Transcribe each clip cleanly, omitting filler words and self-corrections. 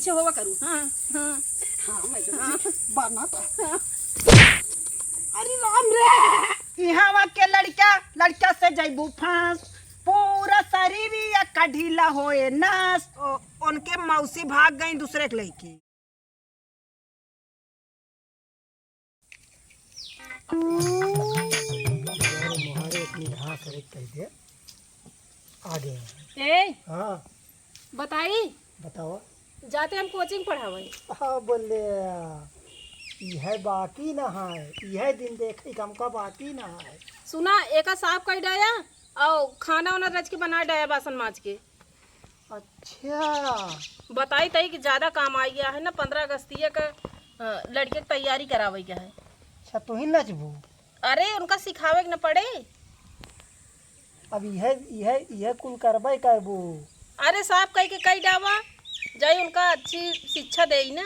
पीछे होवा करूँ। हाँ हाँ हाँ मैडम जी बना था। अरे राम रे यहाँ के लड़का से जैबू फांस पूरा शरीर का ढीला होए नास। उनके मौसी भाग गई दूसरे के लड़की। मुहारे इतनी घास रे कह दे आगे। ए हाँ बताई बताओ। जाते हम कोचिंग पढ़ावे। हाँ बोले यह बाकी ना है, यह दिन देखे हमका बाकी ना है। सुना एका साफ कर डाया और खाना वाना रच के बना डाया बासन माज के। अच्छा बताई तई कि ज्यादा काम आ गया है ना 15 अगस्तिया का लड़के की तैयारी करावे क्या है। अच्छा तू ही नचबू। अरे उनका सिखावे के न पड़े। अब यह कुल करबे करबू। अरे साफ कह के कई डावा जाई उनका अच्छी शिक्षा दे ना।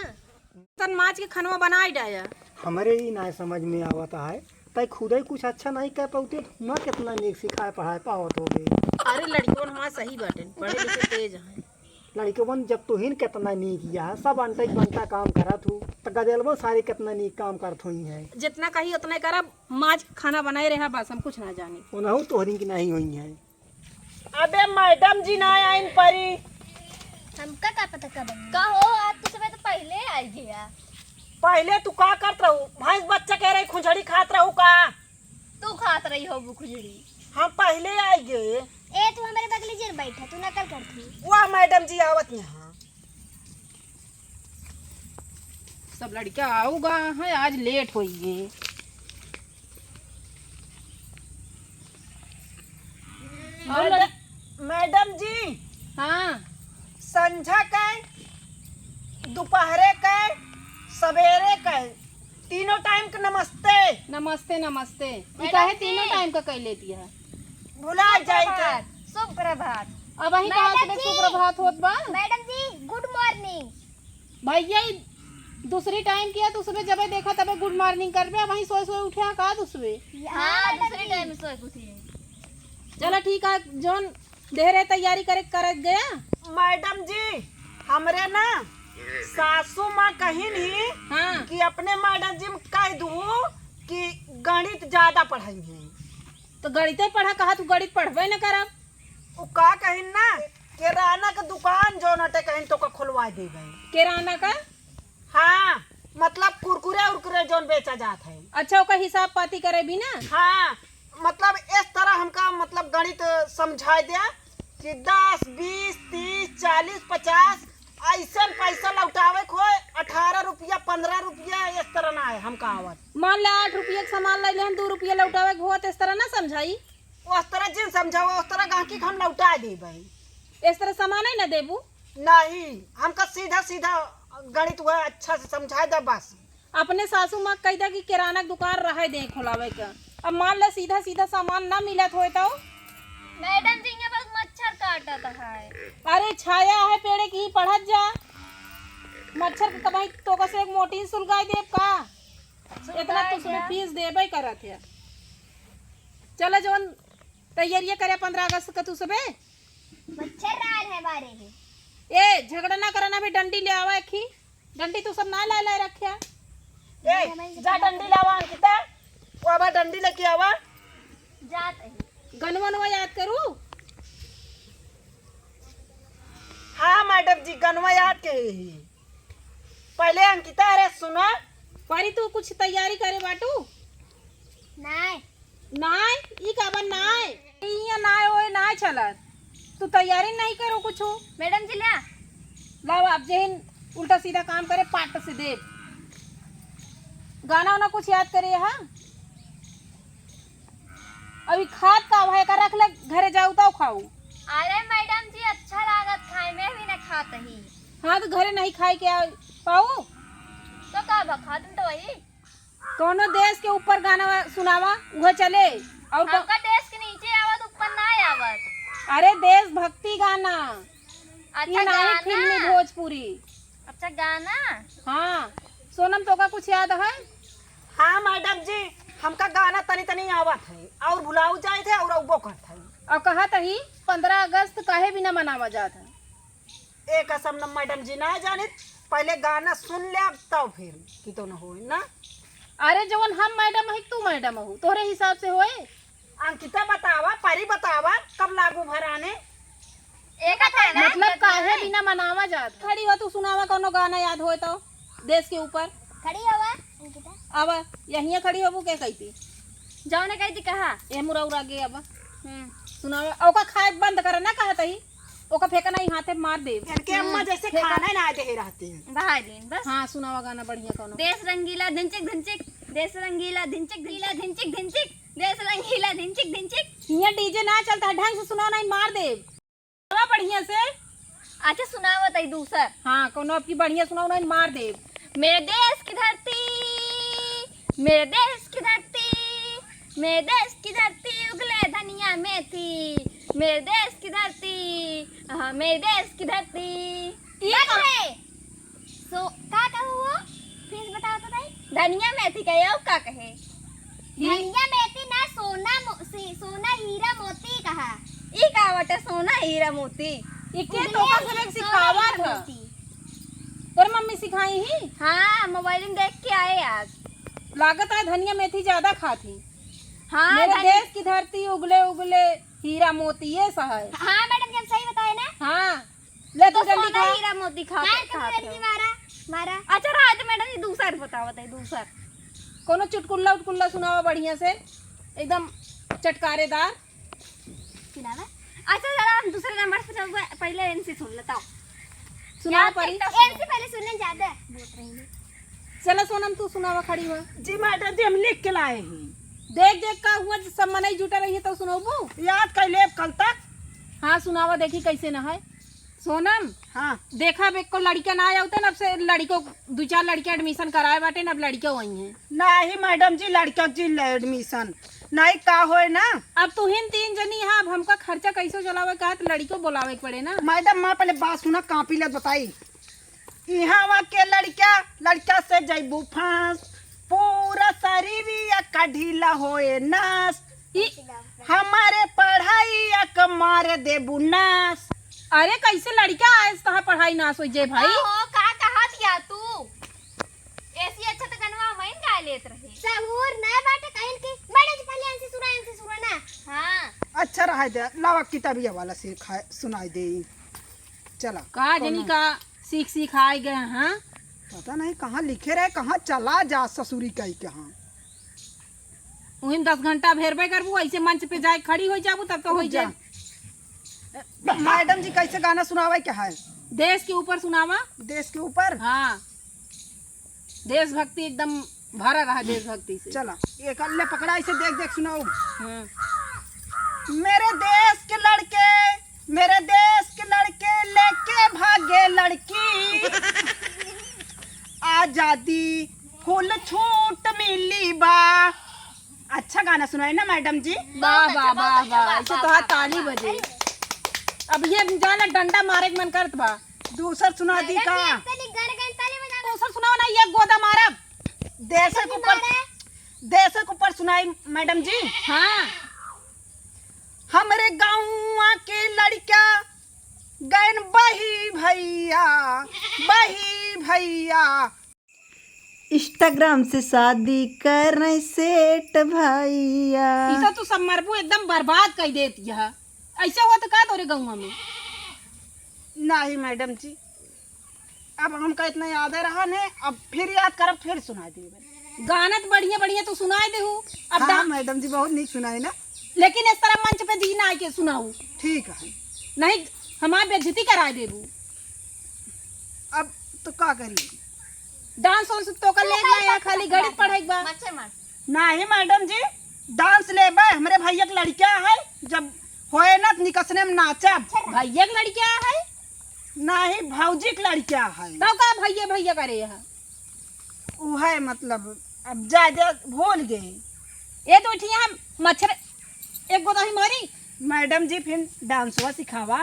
तन माज के खनवा बनाई डाया। हमारे ही ना समझ में आवता है तय खुद ही कुछ अच्छा नहीं कह पाते ना कितना नीक सिखाए पढ़ाए पावत हो गए। अरे लड़कियों हमारा सही बाटे पढ़े लिखे तेज हैं। लड़कियों जब तू ही कितना नीक किया है सब अंटे बनता काम करत हूँ तो गदेलबो सारी कितना नीक काम करत हुई है। जितना कही उतना करब माज खाना बनाए रहा बस हम कुछ ना जानी। उनहु तोहरी की नहीं हुई है। अबे मैडम जी ना आइन परी। हमका का पता कब का हो आज तो समय तो पहले आई गया। पहले तू का करत रहू भैंस बच्चा कह रही खुजड़ी खात रहू का। तू खात रही हो वो खुजड़ी। हम पहले आई गए। ए तू हमारे बगली जेर बैठा तू नकल करती। वाह मैडम जी आवत यहाँ। सब लड़कियां आऊगा है आज लेट हो गए। मैडम जी हाँ संझा के दोपहरे के सवेरे के तीनों टाइम के नमस्ते। नमस्ते नमस्ते ये काहे तीनों टाइम का कह लेती है। भुला जाए सुप्रभात। अब वही कहा से सुप्रभात होत बा। मैडम जी गुड मॉर्निंग। भैया दूसरी टाइम किया दूसरे जब देखा तबे गुड मॉर्निंग करबे वही सोए सोए उठा का दूसरे। हां दूसरे टाइम सोए उठी। चलो ठीक है जोन देहरे तैयारी करे गया। मैडम जी हमरे ना सासू माँ कहीं नहीं हाँ कि अपने मैडम जी कह दूँ कि गणित ज्यादा पढ़ाई है। तो गणित पढ़ा कहा तू गणित पढ़बे न करब। वो का कहीं ना किराना का दुकान जो नटे कहीं तो का खुलवा दे गए। किराना का। हाँ मतलब कुरकुरे उरकुरे जो बेचा जाता है। अच्छा ओका हिसाब पाती करे भी ना। हाँ मतलब इस तरह हमका मतलब गणित समझा दिया कि 10, 20, 30, 40, 50 ऐसा पैसा लौटावे को 18 रुपया 15 रुपया इस तरह ना है हमका आवत। मान ला 8 रुपये का सामान ले हम 2 रुपये लौटावे के होत इस तरह ना समझाई। उस तरह जिन समझाओ उस तरह गांकी हम लौटा देबे। इस तरह सामान ही ना देबू। नहीं हमका सीधा सीधा गणित हुआ अच्छा से समझा दे बस। अपने सासू माँ कह दा कि किराना की दुकान रहे दे खुलावे का। अब मान ला सीधा सीधा सामान ना मिलत होए तो। मैडम जी यहाँ बस मच्छर काटत है। अरे छाया है पेड़े की पढ़त जा। मच्छर का भाई तो से एक मोटी सुलगाई देब का। इतना तो उसमें फीस देबे करत है। चलो जोन तैयारी करे 15 अगस्त का तू सबे। मच्छर रात है बारे में। ए झगड़ा ना करना भी डंडी ले आवा एक ही। डंडी तू सब ना ला रखिया। ए जा डंडी लावा अंकिता। वो अब डंडी लेके आवा। जात है। गनवनवा याद करू। हाँ मैडम जी गनवा याद के ही। पहले अंकिता अरे सुना पारी तू कुछ तैयारी करे बाटू। नहीं नाय ई काबा नाय इया नाय ओए नाय चलत। तू तैयारी नहीं करो कुछ। मैडम जी ला लाओ अब जेहन उल्टा सीधा काम करे पाट से दे। गाना वाना कुछ याद करे। हाँ अभी खाद का भाई का रख ले घरे जाऊ तो खाऊ। अरे मैडम जी अच्छा लागत खाए में भी ना खात ही। हाँ तो घरे नहीं खाए के पाऊ तो का बखा तुम तो वही कोनो देश के ऊपर गाना सुनावा वह चले। और आपका देश के नीचे आवत ऊपर ना आवत। अरे देश भक्ति गाना अच्छा ये नहीं फिल्मी गाना। भोजपुरी। अच्छा गाना। हाँ सोनम तो का कुछ याद है। हाँ मैडम जी हमका गाना तनी तनी आवत है और भुलाऊ जाए थे और वो करत है। और कहा तही 15 अगस्त काहे भी ना मनावा जात है। एक असम न मैडम जी ना जाने पहले गाना सुन ले तब फिर कि तो न हो ना। अरे जवन हम मैडम है तू मैडम हो, तोहरे हिसाब से होए। अंकिता बतावा, परी बतावा कब लागू भराने। एक है ना मतलब काहे बिना मनावा जात खड़ी हो तू, सुनावा कोनो गाना याद होए तो देश के ऊपर। खड़ी हवा अंकिता अब यहीं खड़ी होबू के कहती जाओ ना कहती कहा ए मुरा उरा गे। अब सुनावा ओका खाए बंद करे ना कहत ही, ओका फेंका नहीं हाथे मार दे। इनके अम्मा जैसे खाना ना दे रहते हैं। बाहर दिन बस। हाँ सुनावा गाना बढ़िया कोनो। देश रंगीला धिनचिक धिनचिक, देश रंगीला धिनचिक ढीला धिनचिक धिनचिक, देश रंगीला धिनचिक धिनचिक। यहाँ डीजे ना चलता है, ढंग से सुनाओ नहीं मार दे बढ़िया से। अच्छा सुनाओ तई दूसर। हाँ कोनो आपकी बढ़िया सुनाओ नहीं मार दे। मेरे देश की धरती, मेरे देश की धरती, मेरे देश की धरती उगले धनिया मेथी, मेरे देश की धरती, हाँ मेरे देश की धरती। ये है सो का कहू फिर बताओ तो भाई। धनिया मेथी कहे और का कहे? धनिया मेथी ना सोना हीरा मोती कहा। ई का बटे सोना हीरा मोती। इके तो का सबक सिखावा था, तेरी मम्मी सिखाई ही। हाँ मोबाइल में देख के आए आज। लागत है धनिया मेथी ज्यादा खाती। हाँ मेरे देश की धरती उगले उगले हीरा मोती ये सा है। हाँ मैडम जब सही बताए ना। हाँ ले तो तू जल्दी सोना खा। हीरा मोती मारा मारा। अच्छा राज मैडम जी दूसर बताओ तई दूसर। कोनो चुटकुल्ला उटकुल्ला सुनावा बढ़िया से एकदम चटकारेदार। सुनावा। अच्छा जरा हम दूसरे नंबर पे चल पहले इनसे सुन लेता हूँ। सुनावा परी। इनसे पहले सुनने ज्यादा बोल रही हूँ। चलो सोनम तू सुनावा खड़ी हुआ। जी मैडम जी हम लिख के लाए हैं। देख देख का हुआ सब मनाई जुटा रही है तो सुनाबू। याद कर ले कल तक। हाँ सुनावा देखी कैसे न है। सोनम हाँ देखा बेक को लड़कियां ना आते ना, अब से लड़कों 2-4 लड़कियां एडमिशन कराए बाटे ना, अब लड़कियां वही हैं। नहीं मैडम जी लड़का जी एडमिशन नहीं का होए ना। अब तू हिन 3 जनी। हाँ अब हमका खर्चा कैसे चलावे का तो लड़कियों बोलावे के पड़े ना। मैडम माँ पहले बात सुना कापी ले बताई। यहाँ के लड़का से जैबू फांस, पूरा शरीरिया का ढीला होए नास, हमारे पढ़ाई या कमारे देबू नास। अरे कैसे लड़का आज तहा पढ़ाई ना सोई जे भाई। हो का कहा दिया तू? ऐसी अच्छा तो गनवा मैं गा लेत रहे। सहूर ना बाटे कहन के बड़े जी पहले इनसे सुना ना। हाँ अच्छा रहा दे लावा किताबिया वाला से सुनाई दे। चला का जनी का सीख आए गए। हाँ पता नहीं कहाँ लिखे रहे, कहाँ चला जा ससुरी कही कहाँ। वही 10 घंटा भेरबे करबू, ऐसे मंच पे जाए खड़ी हो जाबू तब तो हो जाए। मैडम जी कैसे गाना सुनावे क्या है? देश के ऊपर सुनावा। देश के ऊपर। हाँ देशभक्ति एकदम भरा रहा देशभक्ति से। चला एक अल्ले पकड़ा इसे देख देख सुनाओ। हाँ। मेरे देश के लड़के, मेरे देश के लड़के लेके भागे लड़की, आजादी फुल छूट मिली बा। अच्छा गाना सुनाए ना मैडम जी। वाह वाह वाह वाह, ऐसे तो हाथ ताली बजे। अब ये जाना डंडा मारे के मन करत बा। दूसर सुना दी का। दूसर सुनाओ ना, ये गोदा मारब। देश के ऊपर सुनाई मैडम जी। हाँ हमरे गाँव के लड़का गैन बही भैया इंस्टाग्राम से शादी कर रहे सेठ भैया। इसा तो सब मरबू एकदम बर्बाद कर देती है। ऐसा हुआ तो का तोरे गाँव में? नहीं मैडम जी अब हमका इतना याद है रहा ने, अब फिर याद करब फिर सुना दी। गाना तो बढ़िया बढ़िया तो सुनाए दे हूँ अब। हाँ मैडम जी बहुत नीक सुनाए ना, लेकिन इस तरह मंच पे जी ना के सुनाऊ। ठीक है नहीं हमारी बेइज्जती कराए देबू। अब तो का करी। डांस वांस तो कर ले या खाली गणित पढ़ाई बा। नहीं मैडम जी डांस ले बे, हमरे भैया के लड़का है, जब होए ना निकसने में नाचब। भैया के लड़किया है? नहीं भौजी के लड़का है। तो का भैया भैया करे है? वो है मतलब अब ज्यादा भूल गए। ये तो ठीक है मच्छर एक गोदा ही मारी। मैडम जी फिर डांसवा सिखावा।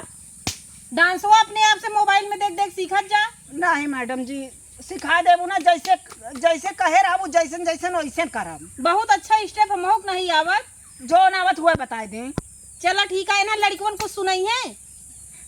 डांसवा अपने आप से मोबाइल में देख देख सीखत जा। नहीं मैडम जी सिखा देबू ना, जैसे जैसे कहे रहबू जैसन जैसन वैसे करब। बहुत अच्छा स्टेप हमहू नहीं आवत। जो आवत हुआ बता दें। चला ठीक है ना, लड़कियों को सुनाई है।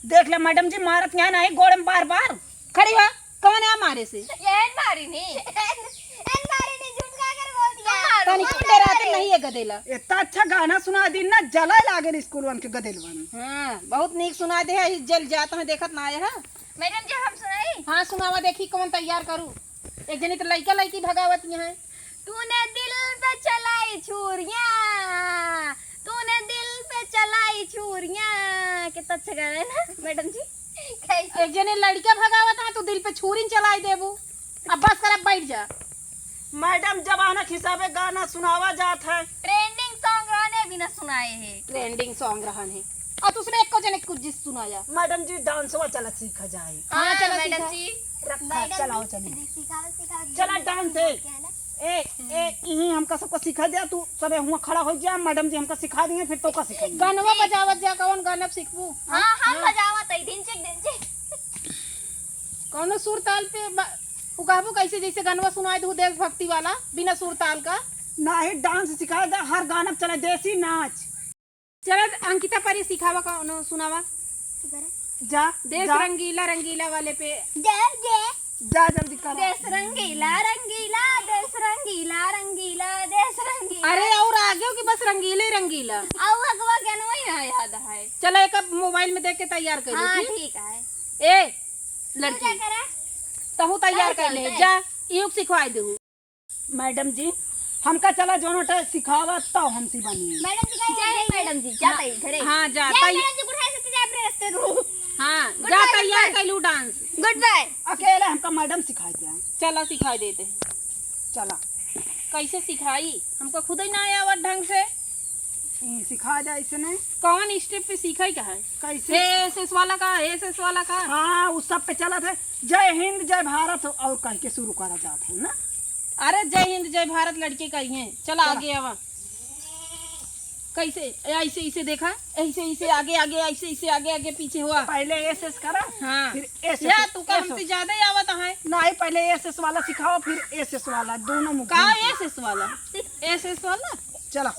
देख ले मैडम जी मारत यहाँ नहीं गोड़ में बार बार। खड़ी हुआ कौन है हमारे से? एन मारी नहीं झूठ का कर बोल दिया। तनी क्यों डराते नहीं है गदेला? इतना अच्छा गाना सुना दी ना जला लागे स्कूल वन के गदेलवन। हाँ बहुत नीक सुना दे है, जल जाता है देखत ना आया है। मैडम जी हम सुनाई। हाँ सुनावा देखी कौन तैयार करूँ। एक जनी तो लड़का लड़की भगावत है। तूने दिल पे चलाई छुरियां, तूने दिल पे चलाई छुरियां। कितना अच्छा गाना है ना मैडम जी। कैसे एक जने लड़का भगावत है तो दिल पे छुरी चलाई देबू। अब बस कर अब बैठ जा। मैडम जमाना के हिसाबे गाना सुनावा जात है। ट्रेंडिंग सॉन्ग गाने भी ना सुनाए हैं। ट्रेंडिंग सॉन्ग रहन है और तुसने एक को जने कुछ जिस सुनाया। मैडम जी डांसवा चला सीखा जाए। हाँ चलो मैडम सीखा। जी। रखा चलाओ चली। सिखाओ चला डांस है। ए यही हमका सबको सिखा दिया तू सबे हुआ खड़ा हो जा। मैडम जी हमका सिखा दिए फिर तो का सिखाएंगे। गानवा बजावत जा कौन गाना सीखबू? हाँ हम बजावत है दिन चेक। कौनो सुर ताल पे उगाबू कैसे जैसे गानवा सुनाए दू देशभक्ति वाला बिना सुर ताल का। ना ही डांस सिखा दे हर गाना चला देसी नाच। चल अंकिता परी सिखावा कौनो सुनावा। जा देश जा, रंगीला रंगीला वाले पे जा जल्दी कर। देश रंगीला रंगीला देश रंगीला रंगीला देश रंगीला। अरे और आगे हो कि बस रंगीले रंगीला? आओ अगवा ज्ञान वही ना याद है। चलो एक अब मोबाइल में देख के तैयार कर हाँ ली। ठीक है। ए तू क्या लड़की करे? तहु तैयार कर ले जा युग सिखवाई दू। मैडम जी हमका चला जोनो टे सिखावा तो हम सी बनी। मैडम जी जय मैडम जी जाता ही घरे। हाँ जा जय मैडम जी उठाए सकते जा अपने रास्ते रू। हाँ Good जा bye, तैयार good bye. कर लू डांस। Good bye. अकेले हमका मैडम सिखा दिया। चला सिखाई देते हैं। चला कैसे सिखाई हमको खुद ही ना आया ढंग से। सिखा जा इसने कौन स्टेप पे सीखा क्या है? कैसे। एस वाला का एस वाला का। हाँ उस सब पे चला था। जय हिंद जय भारत और कह के शुरू करा जाता है ना। अरे जय हिंद जय भारत लड़के का ही है। चला आगे आवा। कैसे ऐसे ऐसे देखा ऐसे ऐसे आगे आगे ऐसे ऐसे आगे आगे पीछे हुआ। पहले एस करा हाँ फिर एस या तू का हमसे ज्यादा ही आवत है। नहीं पहले एस वाला सिखाओ फिर एस वाला दोनों मुख। का एस वाला एस वाला। चला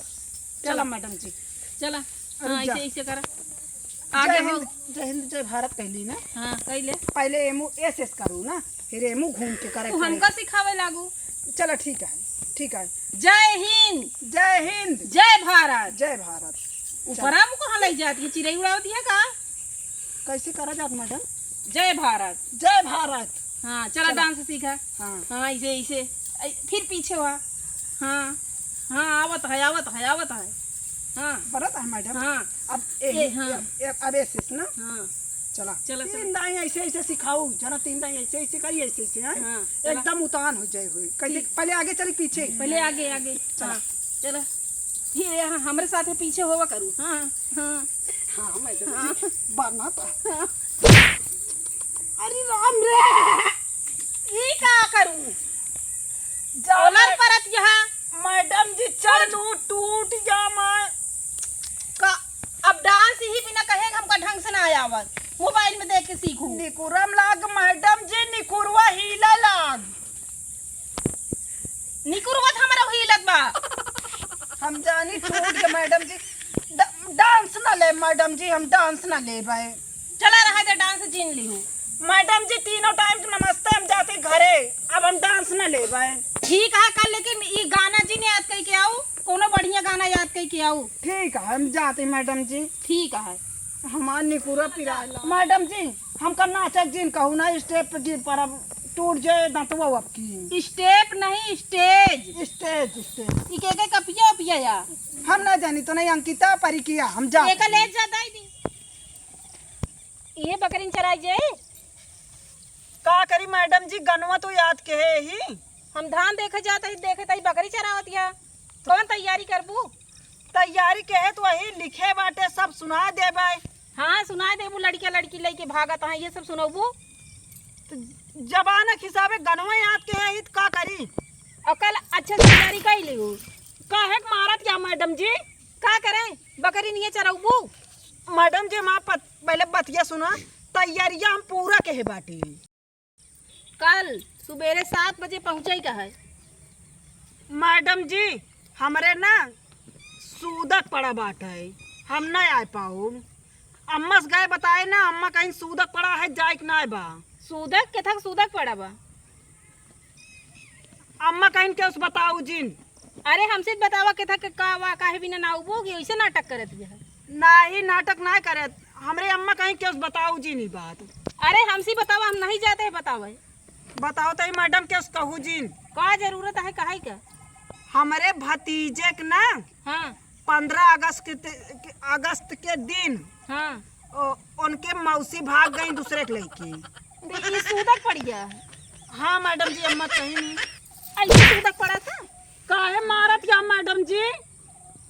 चला मैडम जी। चला अरे हाँ जा। ऐसे ऐसे करा जय आगे हो। हिंद जय भारत कहली ना। हाँ कैले पहले एमू एस करू ना फिर एमू घूम के करे। तू हमका सिखावे लागू। चला ठीक है ठीक है। जय हिंद जय भारत। जय भारत। ऊपर हम कहाँ ले जाती है? चिड़ै उड़ावती है का? कैसे करा जात मैडम? जय भारत। जय भारत। हाँ चला डांस सीखा। हाँ हाँ ऐसे ऐसे फिर पीछे हुआ। हाँ हाँ आवत है आवत है आवत है। हाँ बरत है मैडम। हाँ अब हाँ। अब ऐसे ना। हाँ चला चला, तीन दाई ऐसे ऐसे सिखाऊ जना तीन दाई ऐसे ऐसे करी ऐसे ऐसे हैं? हाँ, चला। एकदम उतान हो जाए हुई कैसे। पहले आगे चली पीछे। पहले आगे आगे। हाँ चला फिर यहाँ हमारे साथ पीछे होवा करूँ। हाँ हाँ हाँ मैडम हाँ। बरना था। अरे राम रे ये का करूँ? डॉलर परत यहाँ मैडम जी चढ़ू टूट जा मैं का। अब डांस ही बिना कहे हमका ढंग से ना आया आवत। मोबाइल में देख के सीखूं। निकुरम लाग मैडम जी निकुरवा हीला लाग। निकुरवत हमारा हिलत बा। हम जानी टूट गए मैडम जी। डांस ना ले मैडम जी हम डांस ना ले भाई। चला रहा था डांस जीन ली हूँ। मैडम जी तीनों टाइम नमस्ते हम जाते घरे। अब हम डांस ना ले भाई। ठीक है कल लेकिन ये गाना जी ने याद करके आओ। कोनो बढ़िया गाना याद करके आओ। ठीक है हम जाते मैडम जी। ठीक है हमार निकुरा पिरा मैडम जी हमका नाचक जिन कहू ना स्टेप पे गिर पर अब टूट जाए दांतवा आपकी। स्टेप नहीं स्टेज। स्टेज स्टेज ये के कपिया पिया या हम ना जानी तो नहीं अंकिता परी किया हम जा। एक ले जाता ही दी। ये बकरीन चराई जाए। का करी मैडम जी गनवा तो याद के है ही। हम धान देखे जाते ही देखे तही बकरी चरावत या। कौन तैयारी करबू? तैयारी के है तो वही लिखे बाटे सब सुना दे भाई। हाँ सुना देबू। लड़किया लड़की लेके भागत है ये सब सुनबू। तो जबान के हिसाबे गनवा याद के है ही तो का करी। और कल अच्छे से तैयारी कर ली काहे के मारत क्या मैडम जी। का करें बकरी नहीं चराबू। मैडम जी हम पहले बतिया सुना। तैयारियां हम पूरा के है बाटी। कल सुबेरे 7 बजे पहुँचे का है। मैडम जी हमरे ना सूदक पड़ा बाट है हम नहीं आ पाऊ। अम्मा से गए बताए ना, अम्मा कहीं सूदक पड़ा है जाए कि ना बा। सूदक के थक सूदक पड़ा बा। अम्मा कहीं के उस बताऊ जिन। अरे हमसे बतावा के थक का वा काहे बिना ना उबोगी ऐसे नाटक करत है। नहीं नाटक ना करे, हमरे अम्मा कहीं के उस बताऊ जिन ही बात। अरे हमसे बतावा, हम नहीं जाते हैं बतावे। बताओ तो मैडम के उस कहू जिन। का जरूरत है काहे का? हमारे भतीजे के ना हाँ 15 अगस्त के दिन हाँ उनके मौसी भाग गई दूसरे के लड़की। तो ये सूदक पड़ गया है। हाँ मैडम जी, अम्मा कहीं नहीं। ऐसे सूदक पड़ा था। काहे मारत या मैडम जी?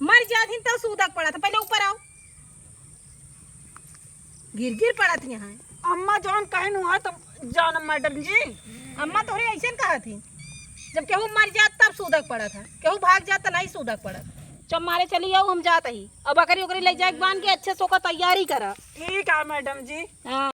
मर जाती तो सूदक पड़ा था। पहले ऊपर आओ। गिर गिर पड़ा थी यहाँ। अम्मा जौन कहीं हुआ तो जान मैडम जी। अम्मा तोरे ऐसे कहा थी, जब केहू मर जात तब सूदक पड़ा था, केहू भाग जात तो नहीं सूदक पड़ा। जब मारे चली आओ हम जाते ही। अब बकरी उकरी ले जाए बांध के अच्छे से ओकर तैयारी करा। ठीक है मैडम जी। हाँ।